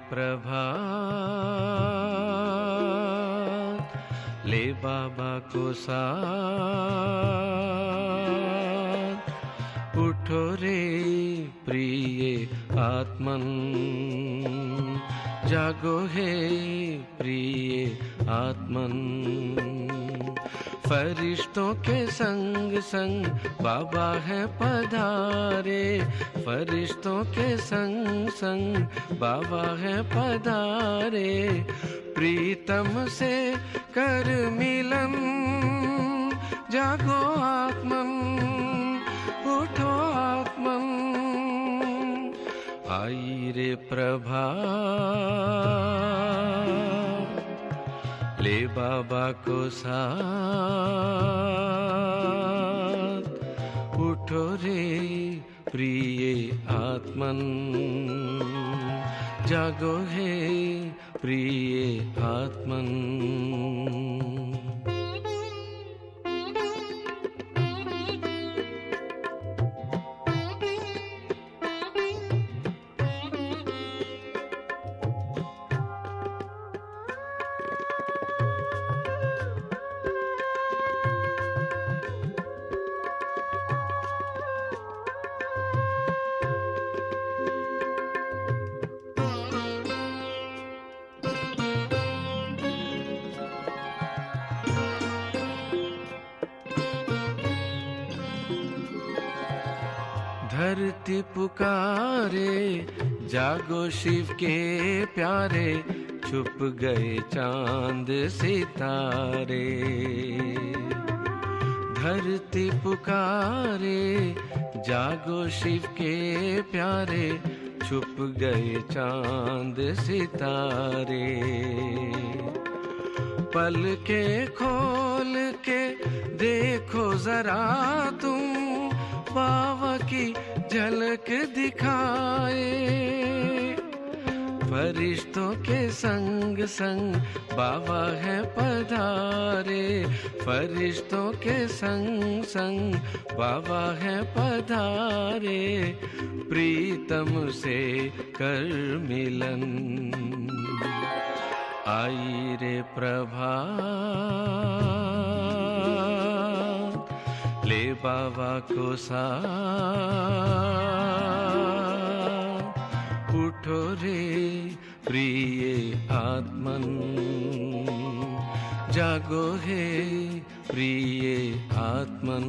प्रभात ले बाबा को साथ, उठो रे प्रिय आत्मन, जागो हे प्रिय आत्मन। फरिश्तों के संग संग बाबा है पधारे, फरिश्तों के संग संग बाबा है पधारे। प्रीतम से कर मिलन, जागो आत्मन, उठो आत्मन। आई रे प्रभात ले बाबा को साथ, उठो रे प्रिय आत्मन, जागो हे प्रिय आत्मन। धरती पुकारे, जागो शिव के प्यारे, छुप गए चांद सितारे। धरती पुकारे, जागो शिव के प्यारे, छुप गए चांद सितारे। पल के खोल के देखो जरा तुम, बाबा की झलक दिखाए। फरिश्तों के संग संग बाबा है पधारे, फरिश्तों के संग संग बाबा है पधारे। प्रीतम से कर मिलन, आई रे प्रभात ले बाबा को साथ, उठो रे प्रिय आत्मन, जागो हे प्रिय आत्मन।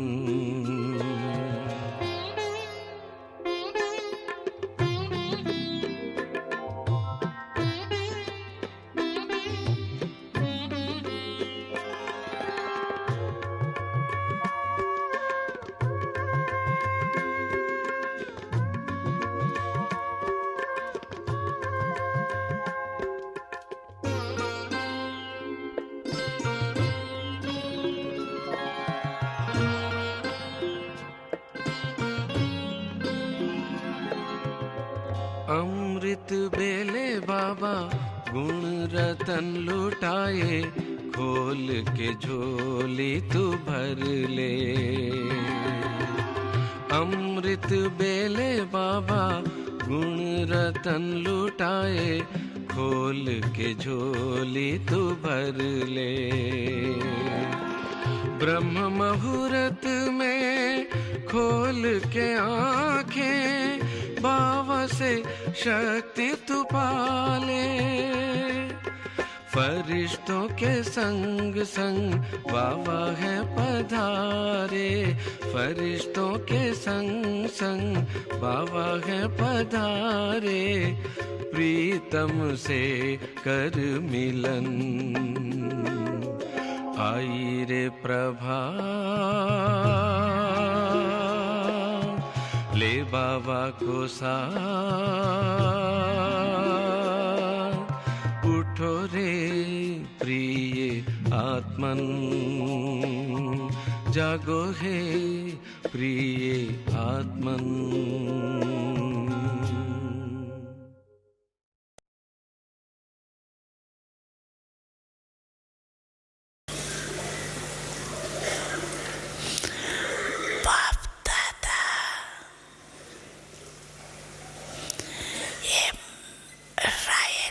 अमृत बेले बाबा गुण रतन लुटाए, खोल के झोली तू भर ले। अमृत बेले बाबा गुण रतन लुटाए, खोल के झोली तू भर ले। ब्रह्म मुहूर्त में खोल के आँखें, बाबा से शक्ति तू पाले। फरिश्तों के संग संग बाबा है पधारे, फरिश्तों के संग संग बाबा है पधारे। प्रीतम से कर मिलन, आई रे प्रभात ले बाबा को साथ, उठो रे प्रिय आत्मन, जागो हे प्रिय आत्मन। ये राय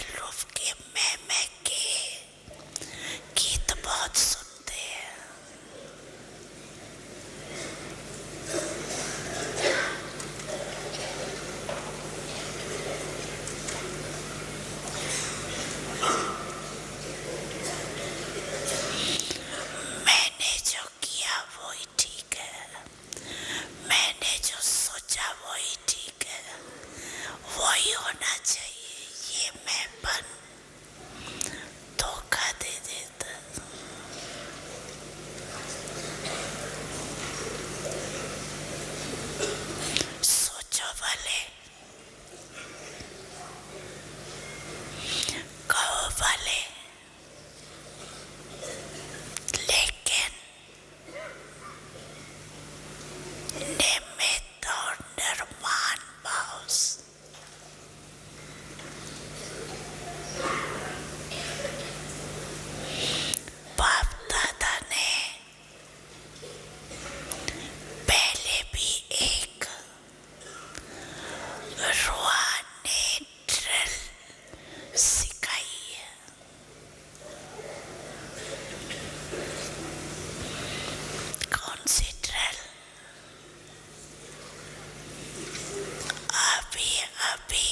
अभी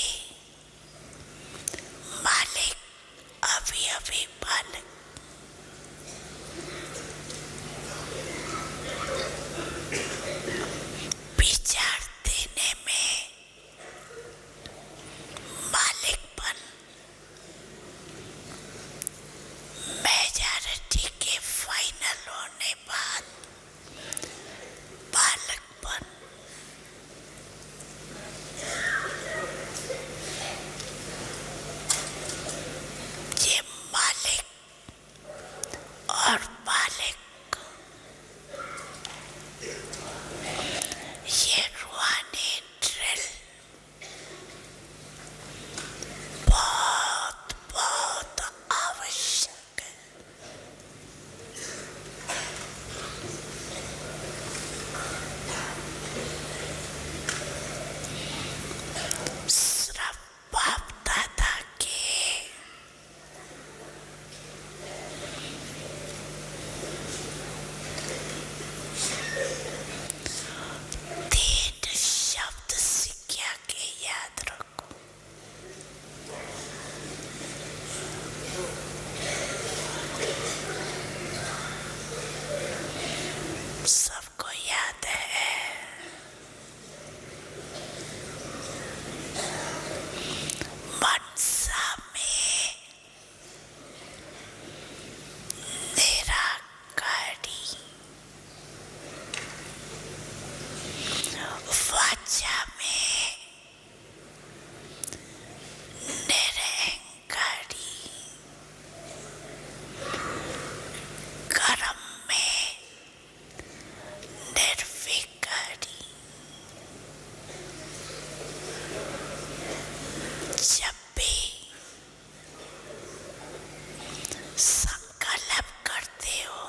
मालिक, अभी अभी मालिक। विचार देने में मालिकपन, मेजॉरिटी के फाइनल होने बाद बालकपन। ये मालिक और मालिक, ये रूहानी ड्रिल बहुत बहुत आवश्यक है। सिर्फ बाप दादा के तीन शब्द सीखा के याद रखो। सबको याद है। मनसा में निराकारी, वाचा में निरंकारी, कर्म में निर्विकारी। जब भी संकल्प करते हो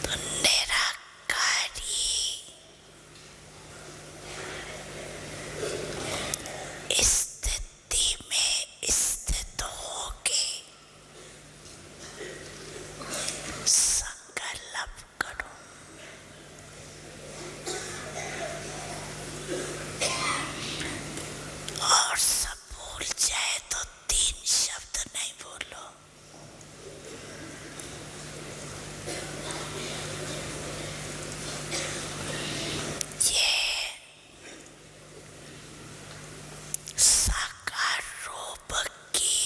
तो निराकारी स्थिति में स्थित होके संकल्प करो। और सब भूल जाए तो तीन शब्द नहीं बोलो। ये साकार रूप की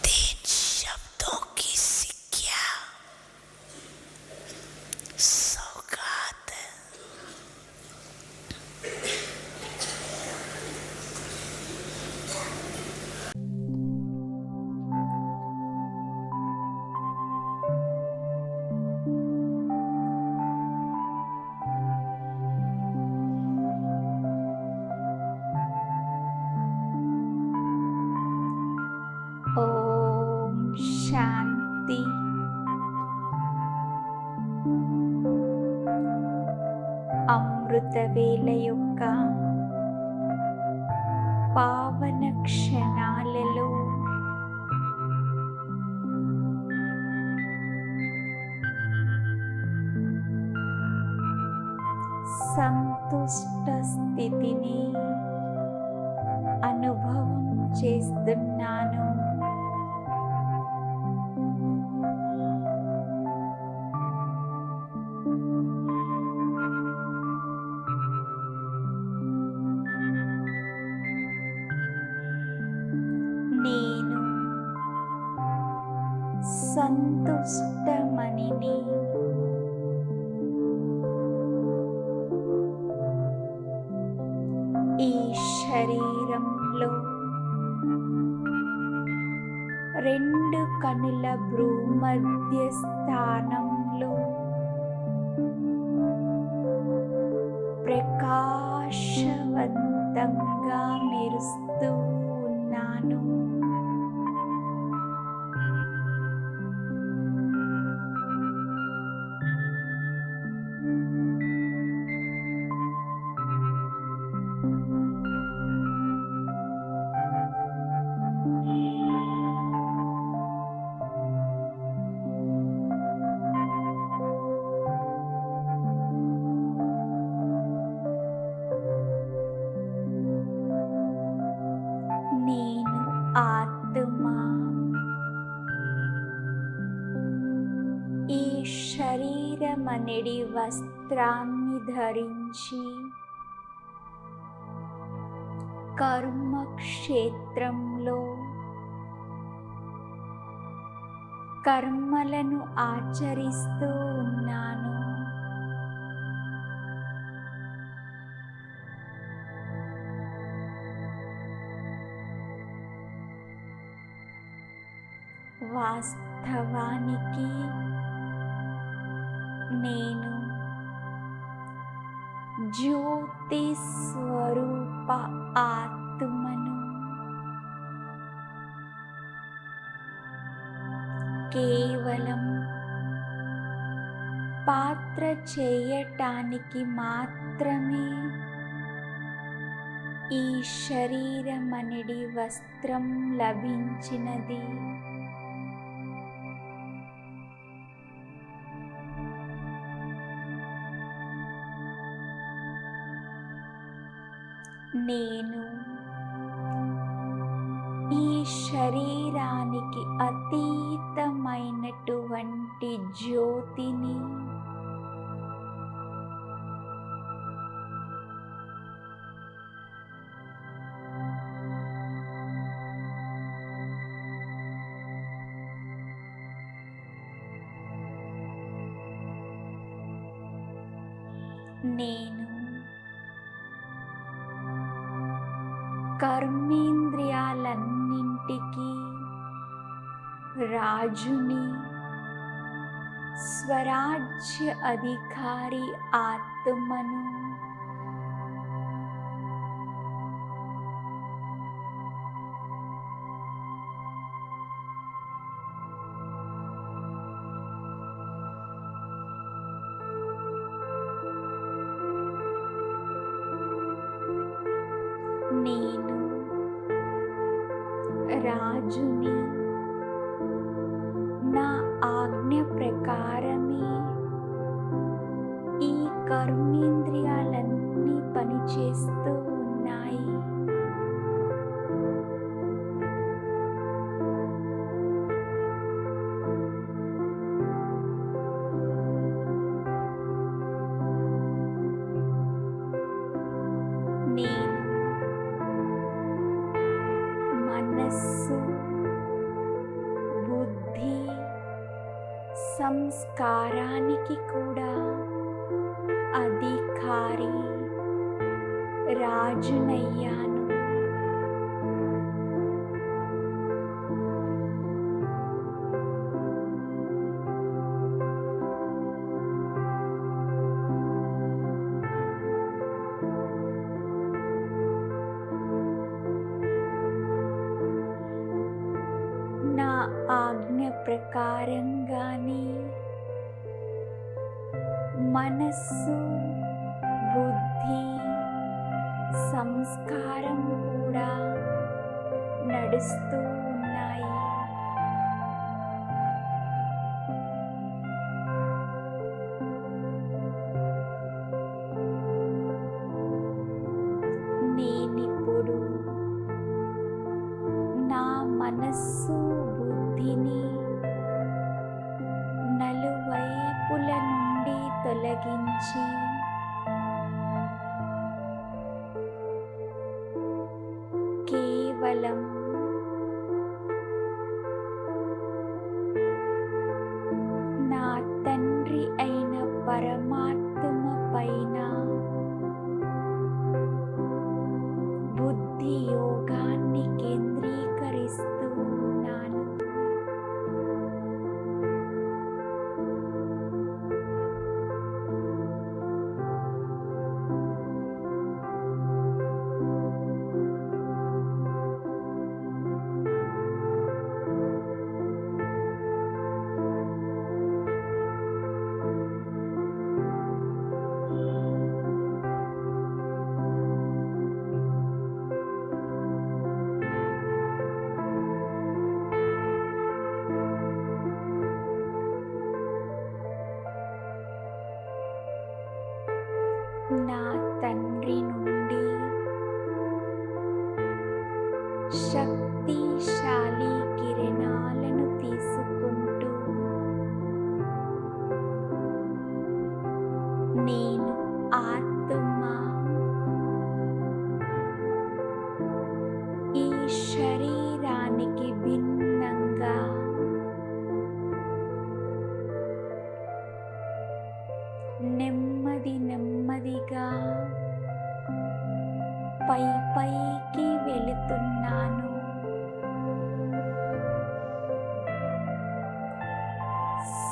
तीन शब्दों की सिक्किया सौगात है। ఓం శాంతి. అమృత వేళ యొక్క పావన క్షణాలలో సంతుష్ట స్థితిని అనుభవం చేస్తున్నాను. నేను సంతుష్టమణిని. ఈ శరీరంలో రెండు కనుల భ్రూమధ్య స్థానంలో ప్రకాశవంతంగా మెరుస్తూ ఉన్నాను. శరీరమనెడి వస్త్రాన్ని ధరించి కర్మక్షేత్రంలో కర్మలను ఆచరిస్తూ ఉన్నాను. వాస్తవానికి నేను జ్యోతి స్వరూప ఆత్మను. కేవలం పాత్ర చేయటానికి మాత్రమే ఈ శరీరమనడి వస్త్రం లభించినది. నేను ఈ శరీరానికి అతీతమైనటువంటి జ్యోతిని. నేను కర్మేంద్రియాలన్నింటికీ రాజుని, స్వరాజ్య అధికారి ఆత్మను. నేను రాజుని. నా ఆజ్ఞ ప్రకారమే ఈ కర్మేంద్రియాలన్నీ పనిచేస్తూ ఉన్నాయి. నేను మనస్సు, బుద్ధి, సంస్కారానికి కూడా అధికారి, రాజునయ్యాను. నా ఆజ్ఞ ప్రకారంగానే మనస్సు, బుద్ధి, సంస్కారం కూడా నడుస్తూ ఉన్నాయి. నేనిప్పుడు నా మనస్సు, బుద్ధిని నలువైపుల నుండి తొలగించి కేవలం నా తండ్రి అయిన పరమాత్మ పైన బుద్ధి యోగాన్ని కేంద్రీకరిస్తూ ఉన్నాను. నా తండ్రి నుండి శక్తిశాలి కిరణాలను తీసుకుంటూ పైకి వెళుతున్నాను.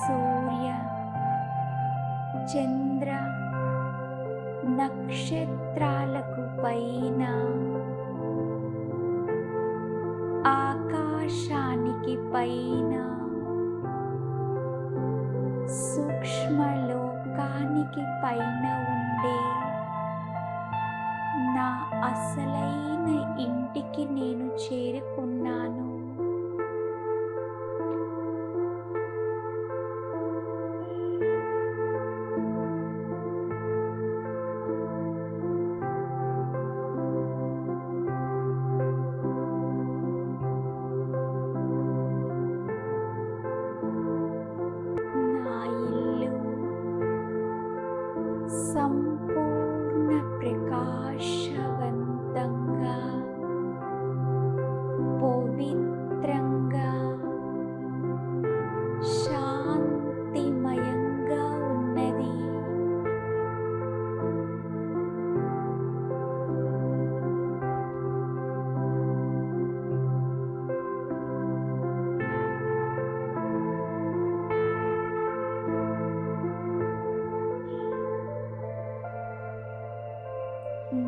సూర్య, చంద్ర, నక్షత్రాలకు పైన, ఆకాశానికి పైన, సూక్ష్మలోకానికి పైన ఉండే నా అసలైన ఇంటికి నేను చేరుకున్నాను. నా ఇల్లు సంపూర్ణ ప్రకాశవంతంగా, పవిత్రంగా, శాంతిమయంగా ఉన్నది.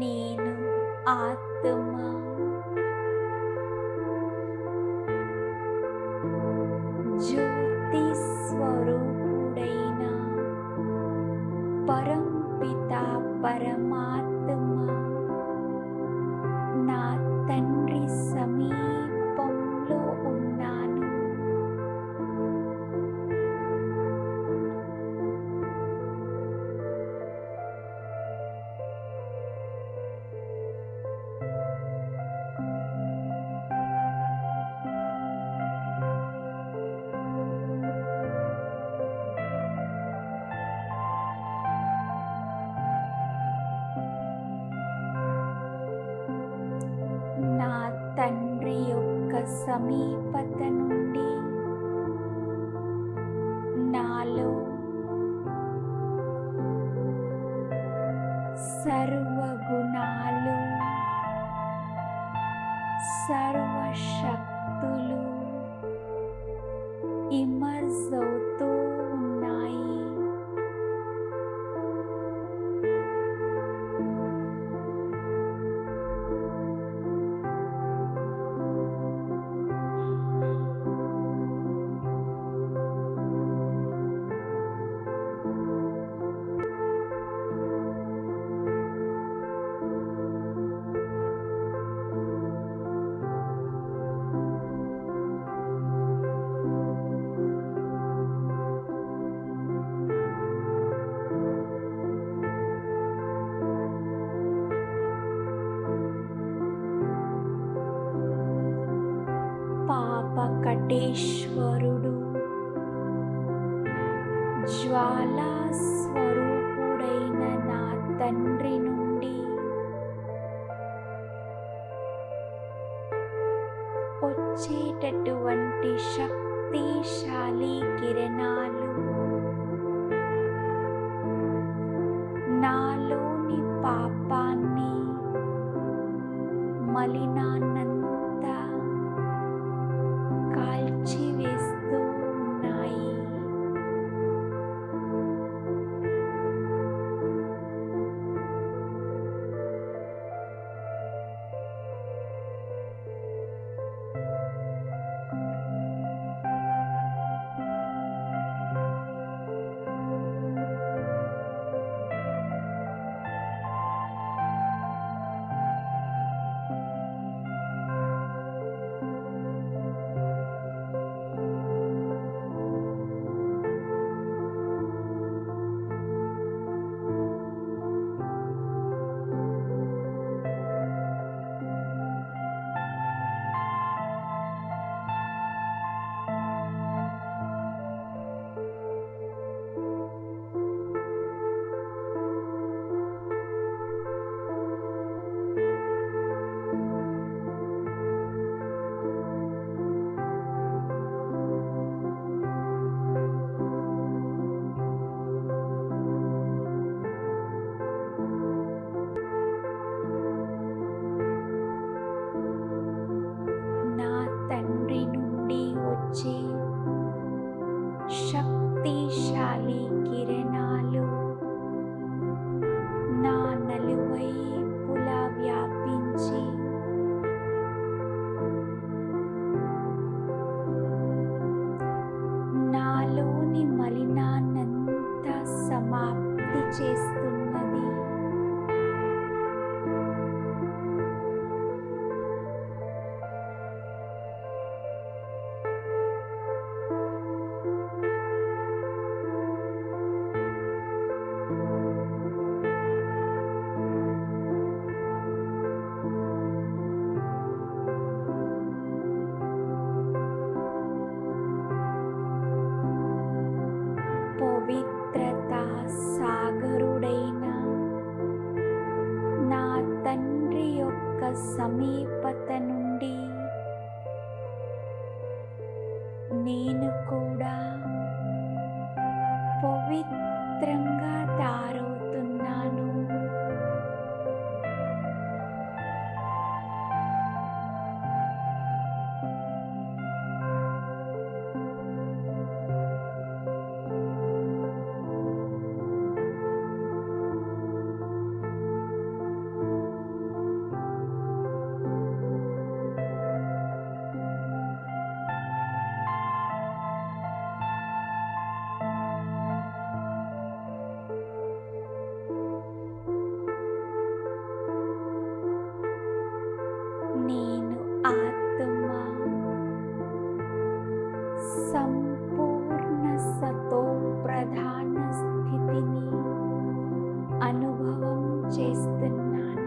నేను ఆత్మ. జ్యోతి స్వరూపుడైన పరంపిత పరమాత్మ నా తండ్రి సమీపంలో ఉన్నాను. నా తండ్రి యొక్క సమీపత నుండి నాలో సర్వగుణాలు, సర్వశక్తులు ఇమర్జ్ అవుతూ ఉన్నాయి. పాపకటేశ్వరుడు, జ్వాలా స్వరూపుడైన నా తండ్రి నుండి వచ్చేటటువంటి శక్తిశాలి కిరణాలు నాలోని పాపాన్ని, మలినాన్నంతా కాల్చివేస్తూ ఉన్నాయి. శక్తిశాలి కిరణాలు నా నలువైపులా వ్యాపించి నాలోని మలినాన్నంతా సమాప్తి చేస్తున్నది. పవిత్రతా సాగరుడైన నా తండ్రి యొక్క సమీపత నుండి నేను కూడా పవిత్రంగా తయారవుతున్నాను. నేను ఆత్మ సంపూర్ణ సతో ప్రధాన స్థితిని అనుభవం చేస్తున్నాను.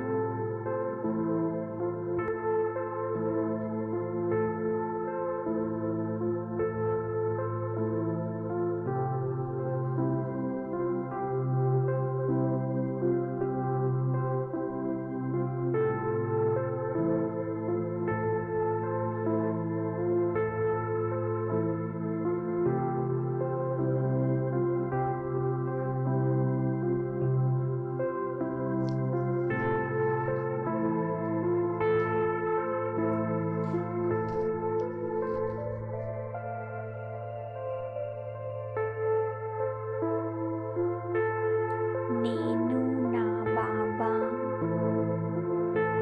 నేను నా బాబా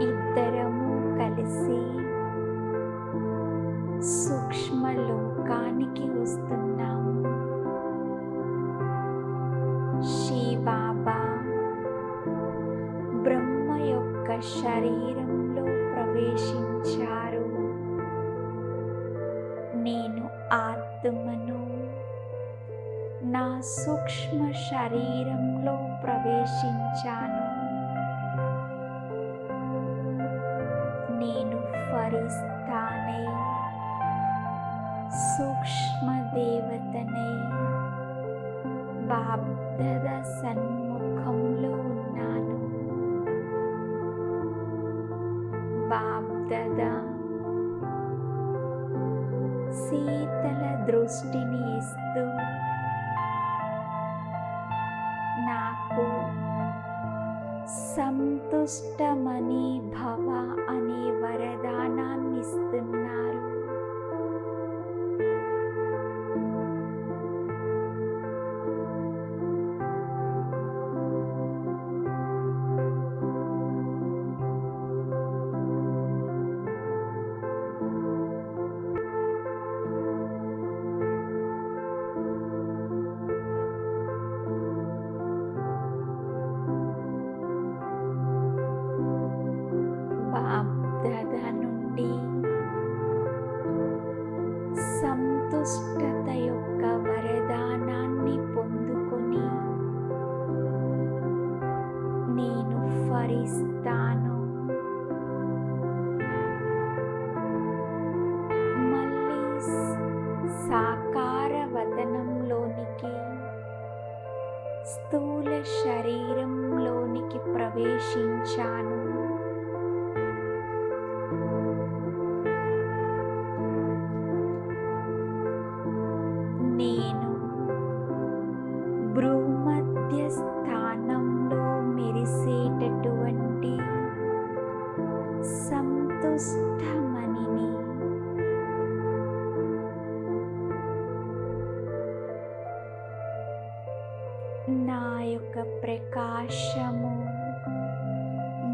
ఇద్దరము కలిసి సూక్ష్మ లోకానికి వస్తున్నాము. శివ బాబా బ్రహ్మ యొక్క శరీరంలో ప్రవేశించారు. నేను ఆత్మను నా సూక్ష్మ శరీరంలో ప్రవేశించాను. నేను ఫరిస్తానై సూక్ష్మ దేవతనై బాబ్దాద సన్ముఖంలో ఉన్నాను. బాబ్దాద శీతల దృష్టిని ఇస్తూ నాకు సంతుష్టమని భవ అనే వరదానాన్ని ఇస్తున్నారు. బాబ్దాద నుండి సంతుష్టత యొక్క వరదానాన్ని పొందుకొని నేను ఫరిస్తాను. మళ్ళీ సాకార వదనంలోనికి స్థూల శరీరంలోనికి ప్రవేశించాను. నేను భూమధ్య స్థానంలో మెరిసేటటువంటి సంతుష్టమణిని. నా యొక్క ప్రకాశము,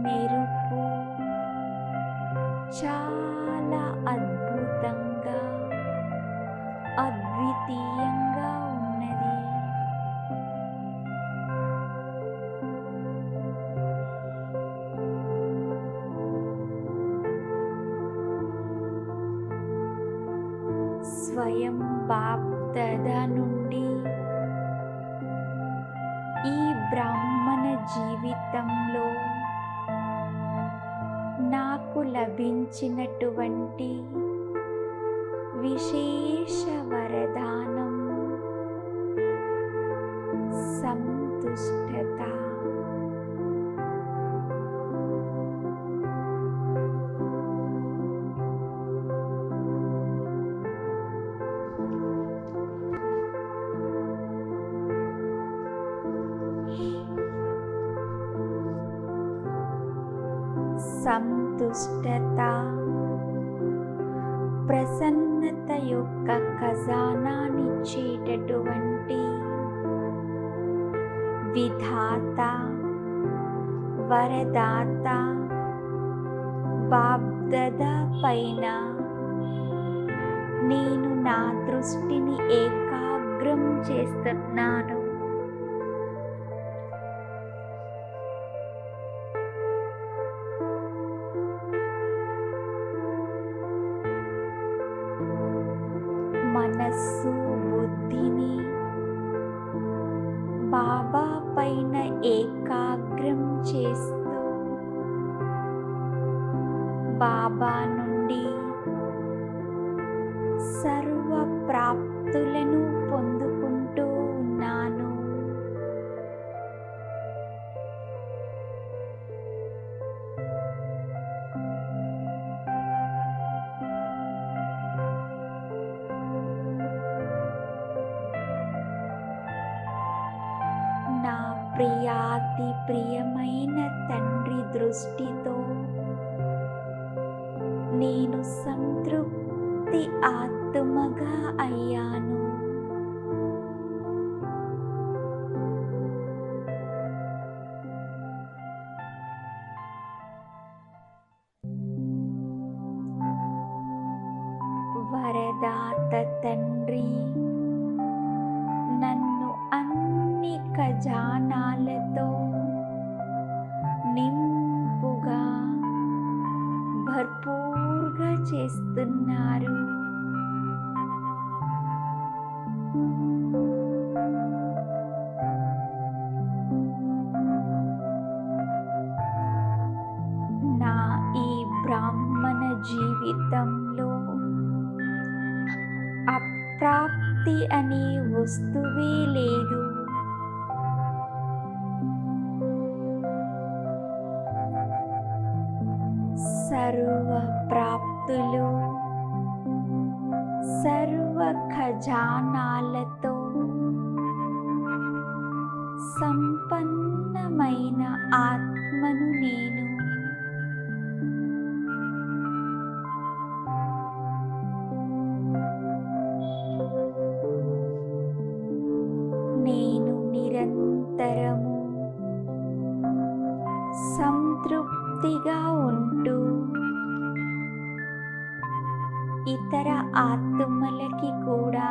మెరుపు చాలా అద్భుతంగా, అద్వితీయంగా ఉన్నది. స్వయం బాప్దాదా నుండి ఈ బ్రాహ్మణ జీవితంలో నాకు లభించినటువంటి విశేష వరదానం సంతుష్టత. సంతుష్టత ప్రసన్నత యొక్క ఖజానానిచ్చేటటువంటి విధాత, వరదాత బాప్దాదా పైన నేను నా దృష్టిని ఏకాగ్రం చేస్తున్నాను. మనస్సు, బుద్ధిని బాబా పైన ఏకాగ్రం చేస్తూ బాబా నుండి సర్వ ప్రాప్తులను పొందుకుంటూ ఉన్నాను. నా ప్రియాతి ప్రియమైన తండ్రి దృష్టితో నేను సంతృప్తి ఆత్మగా అయ్యాను. వరదాత తండ్రి నన్ను అన్ని ఖజానాలతో నింపుగా భర్పూర్గా చేస్తున్నారు. నా ఈ బ్రాహ్మణ జీవితంలో అప్రాప్తి అనే వస్తువే లేదు. సర్వ ప్రాప్తులు సర్వ ఖజానాలతో సంపన్నమైన ఆత్మను నేను. నేను నిరంతరము సంతృప్తిగా ఉంటూ ఇతర ఆత్మలకి కూడా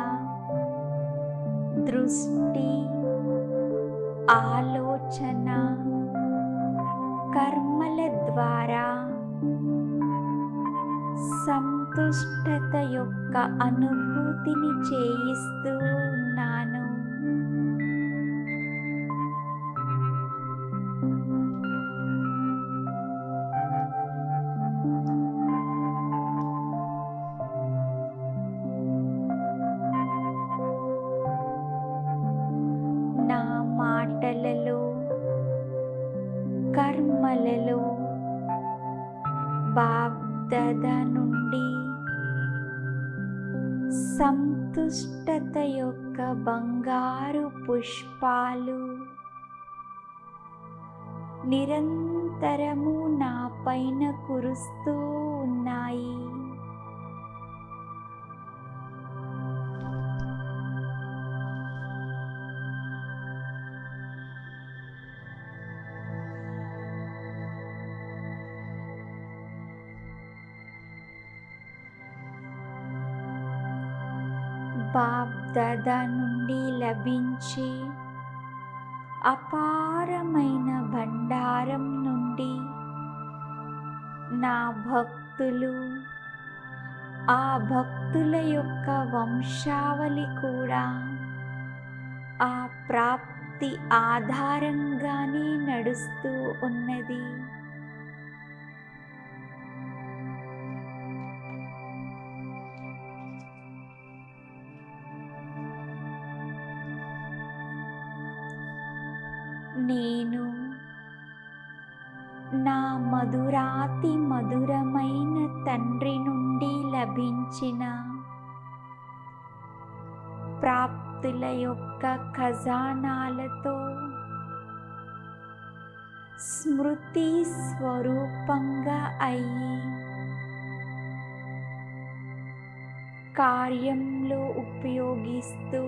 దృష్టి, ఆలోచన, కర్మల ద్వారా సంతుష్టత యొక్క అనుభూతిని చేయిస్తూ ఉన్నాను. నా మాటలలో, కర్మలలో బాప్దాదా నుండి సంతుష్టత యొక్క బంగారు పుష్పాలు నిరంతరము నా పైన కురుస్తూ ఉన్నాయి. బాప్ దాదా నుండి లభించే అపారమైన భండారం నుండి నా భక్తులు, ఆ భక్తుల యొక్క వంశావళి కూడా ఆ ప్రాప్తి ఆధారంగానే నడుస్తూ ఉన్నది. నేను నా మధురాతి మధురమైన తండ్రి నుండి లభించిన ప్రాప్తుల యొక్క ఖజానాలతో స్మృతి స్వరూపంగా అయ్యి కార్యంలో ఉపయోగిస్తూ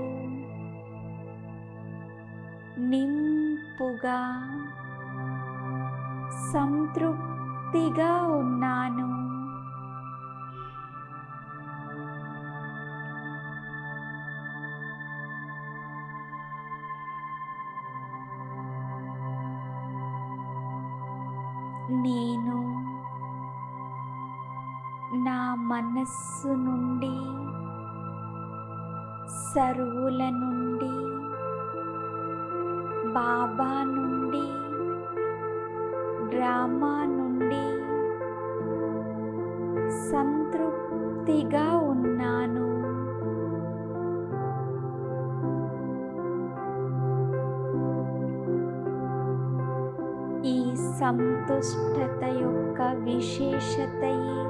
నింపుగా సంతృప్తిగా ఉన్నాను. నేను నా మనస్సు నుండి, సర్వుల నుండి, బాబా నుండి, డ్రామా నుండి సంతృప్తిగా ఉన్నాను. ఈ సంతుష్టత యొక్క విశేషతయే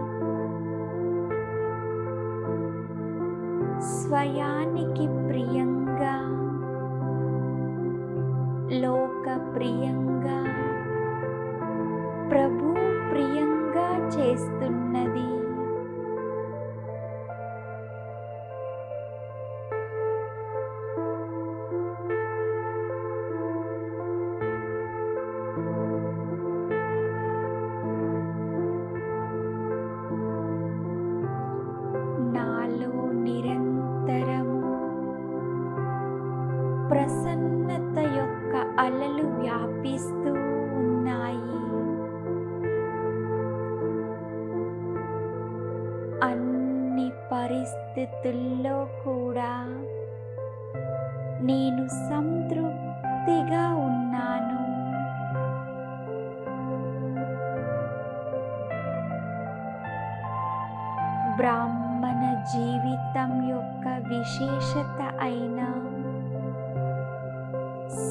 స్వయానికి ప్రియంగా, లోక ప్రియంగా, ప్రభు ప్రియంగా చేస్తున్నది. నాలో నిరంతరము ప్రసన్నత యొక్క అలలు వ్యాపిస్తూ ఉన్నాయి. అన్ని పరిస్థితుల్లో కూడా నేను సంతృప్తిగా ఉన్నాను. బ్రాహ్మణ జీవితం యొక్క విశేషత అయిన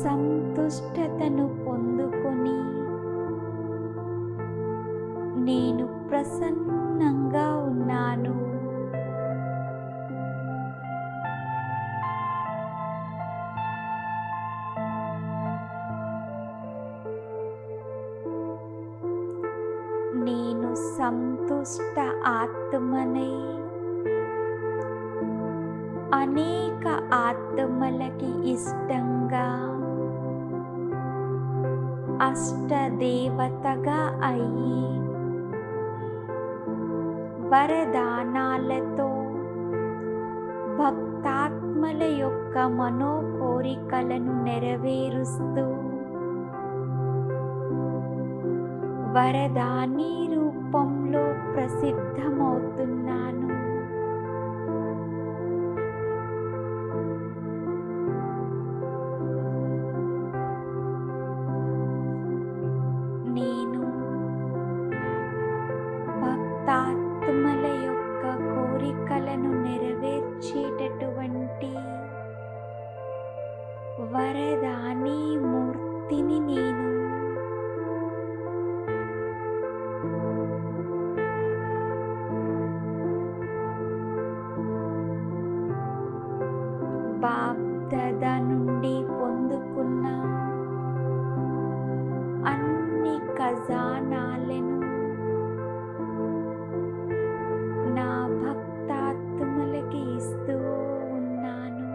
సంతుష్టతను పొందుకొని నేను ప్రసన్నంగా ఉన్నాను. నేను సంతుష్ట ఆత్మనై అనేక ఆత్మలకి ఇష్టంగా అష్టదేవతగా అయ్యి వరదానాలతో భక్తాత్మల యొక్క మనోకోరికలను నెరవేరుస్తూ వరదాని రూపంలో ప్రసిద్ధమవుతున్నాను. నేను భక్తాత్మల యొక్క కోరికలను నెరవేర్చేటటువంటి వరదాని మూర్తిని నేను. బాప్ దాదా నుండి పొందుకున్న అన్ని ఖజానాలను నా భక్తాత్మలకి ఇస్తూ ఉన్నాను.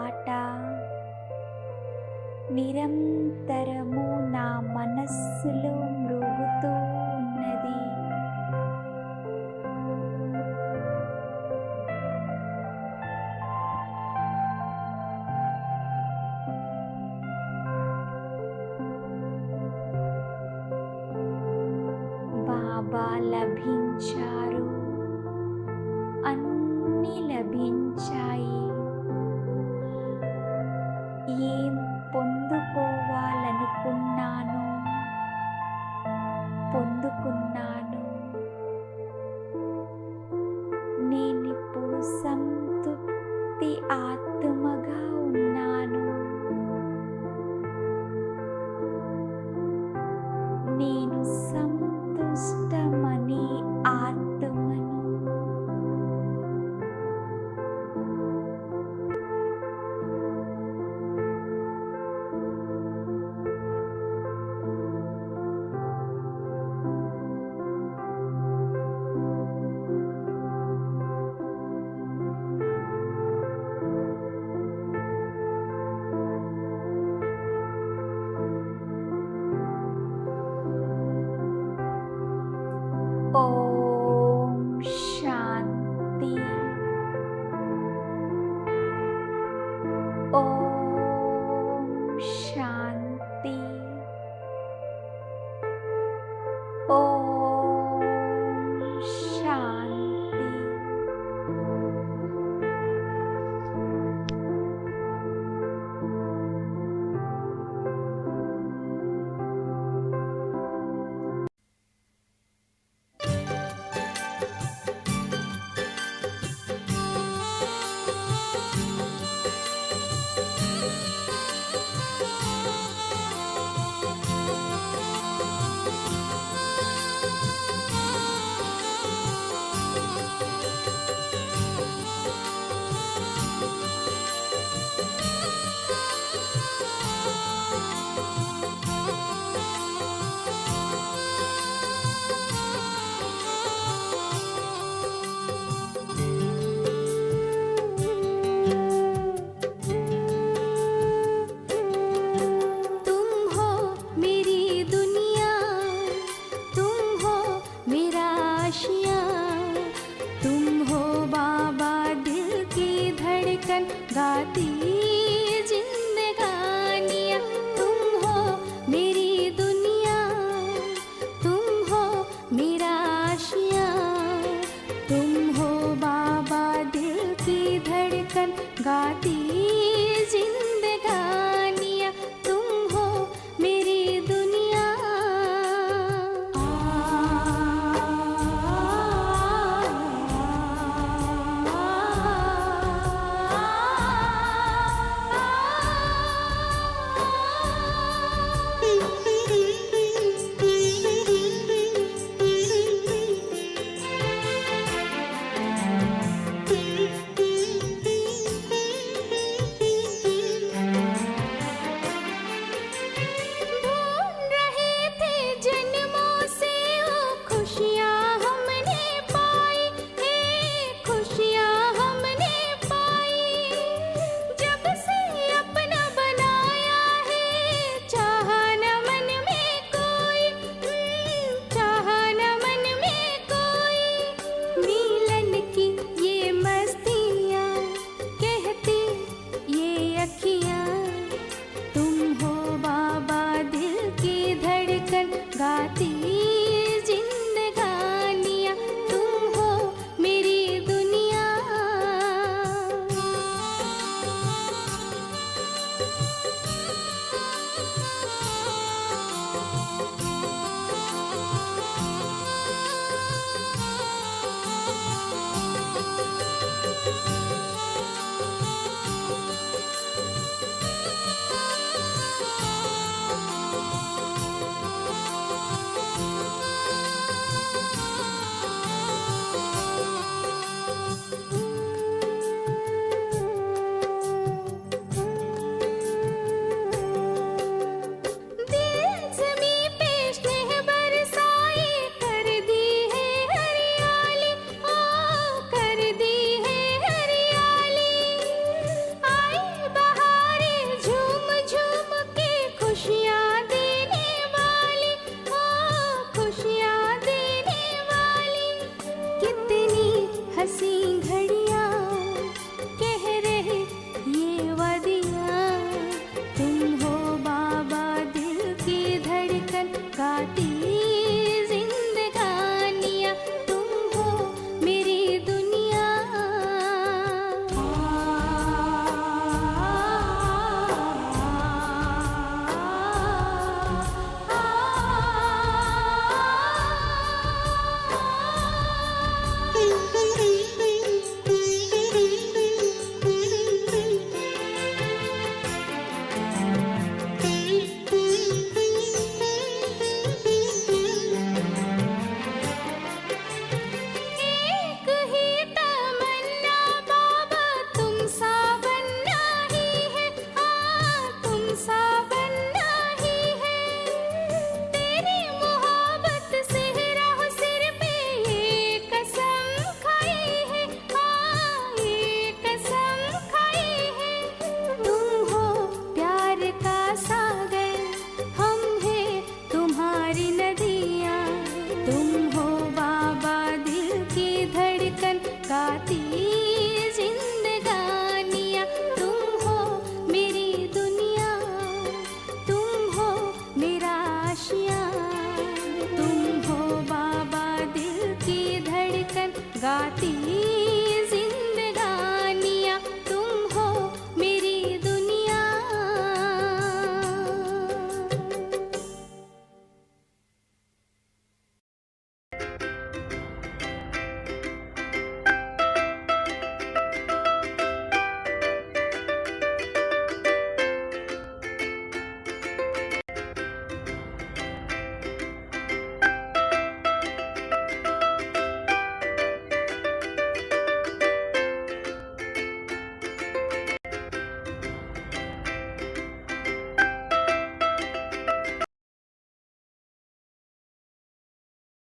పాట నిరంతరము నా మనస్సులో మ్రోగుతూ ఉన్నది. బాబా లభించారు, అన్నీ లభించాయి. ఏ